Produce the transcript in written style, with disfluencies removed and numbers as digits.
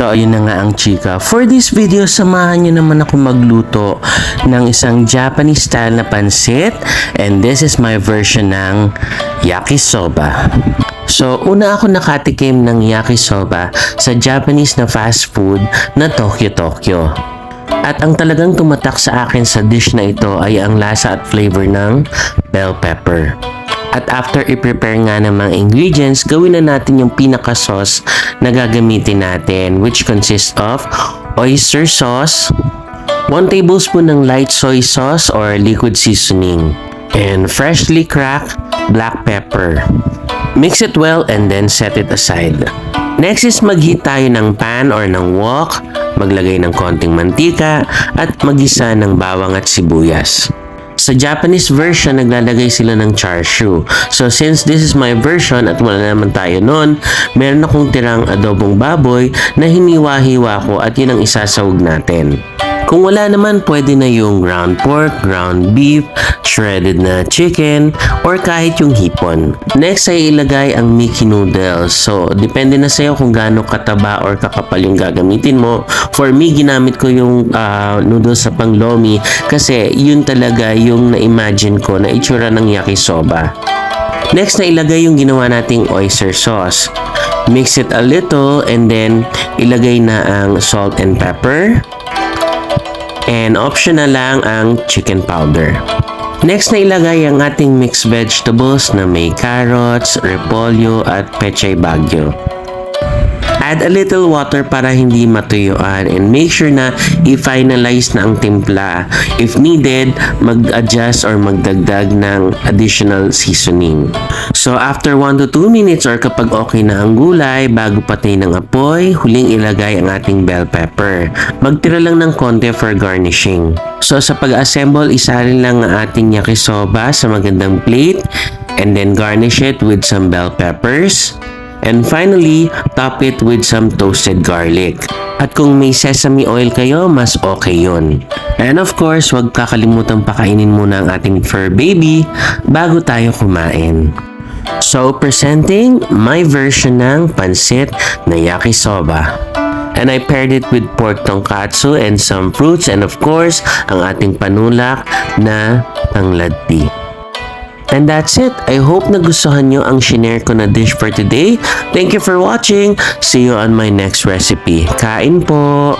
So ayun na nga ang chika. For this video, samahan nyo naman ako magluto ng isang Japanese style na pansit. And this is my version ng yakisoba. So una ako nakatikim ng yakisoba sa Japanese na fast food na Tokyo. At ang talagang tumatak sa akin sa dish na ito ay ang lasa at flavor ng bell pepper. At after i-prepare nga ng mga ingredients, gawin na natin yung pinaka-sauce na gagamitin natin, which consists of oyster sauce, 1 tablespoon ng light soy sauce or liquid seasoning, and freshly cracked black pepper. Mix it well and then set it aside. Next is mag-heat tayo ng pan or ng wok, maglagay ng konting mantika, at magisa ng bawang at sibuyas. Sa Japanese version, naglalagay sila ng char siu. So since this is my version at wala naman tayo nun, meron akong tirang adobong baboy na hiniwa-hiwa ko at yun ang isasawag natin. Kung wala naman, pwede na yung ground pork, ground beef, shredded na chicken, or kahit yung hipon. Next ay ilagay ang Miki noodles. So, depende na sa'yo kung gaano kataba or kakapal yung gagamitin mo. For me, ginamit ko yung noodles sa panglomi kasi yun talaga yung na-imagine ko na itsura ng yakisoba. Next na ilagay yung ginawa nating oyster sauce. Mix it a little and then ilagay na ang salt and pepper. And optional lang ang chicken powder. Next na ilagay ang ating mixed vegetables na may carrots, repolyo at pechay bagyo. Add a little water para hindi matuyuan and make sure na i-finalize na ang timpla. If needed, mag-adjust or magdagdag ng additional seasoning. So after 1 to 2 minutes or kapag okay na ang gulay, bago patay ng apoy, huling ilagay ang ating bell pepper. Magtira lang ng konti for garnishing. So sa pag-assemble, isalin lang ang ating yakisoba sa magandang plate and then garnish it with some bell peppers. And finally, top it with some toasted garlic. At kung may sesame oil kayo, mas okay yun. And of course, huwag kakalimutan pakainin muna ang ating fur baby bago tayo kumain. So, presenting my version ng pansit na yakisoba. And I paired it with pork tonkatsu and some fruits and of course, ang ating panulak na tanglad-tea. And that's it. I hope nagustuhan nyo ang shinare ko na dish for today. Thank you for watching. See you on my next recipe. Kain po!